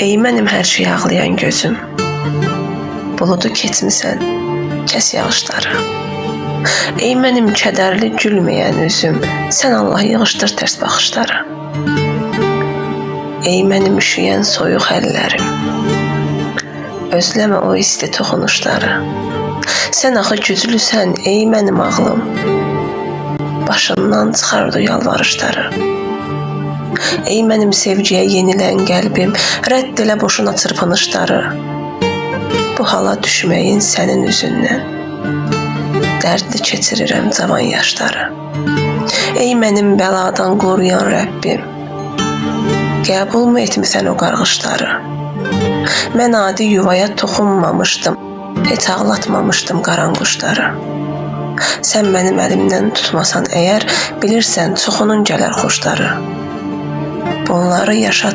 Ey mənim hər şey ağlayan gözüm, buludu keçmisən, kəs yağışları. Ey mənim kədərli gülməyən üzüm, sən Allah yığışdır tərs baxışları. Ey mənim üşüyən soyuq əllərim, özləmə o isti toxunuşları. Sən axı güclüsən, ey mənim ağlım, başından çıxardı yalvarışları. Ey mənim sevgiyə yenilən qəlbim, rədd elə boşuna çırpınışları. Bu hala düşməyin sənin üzündən, dərdli keçirirəm cavan yaşları. Ey mənim bəladan qoruyan Rəbbim, qəbul mu etmisən o qarğışları? Mən adi yuvaya toxunmamışdım, heç ağlatmamışdım qaranquşları. Sən mənim əlimdən tutmasan əgər, bilirsən çoxunun gələr xoşları. Bunları yaşat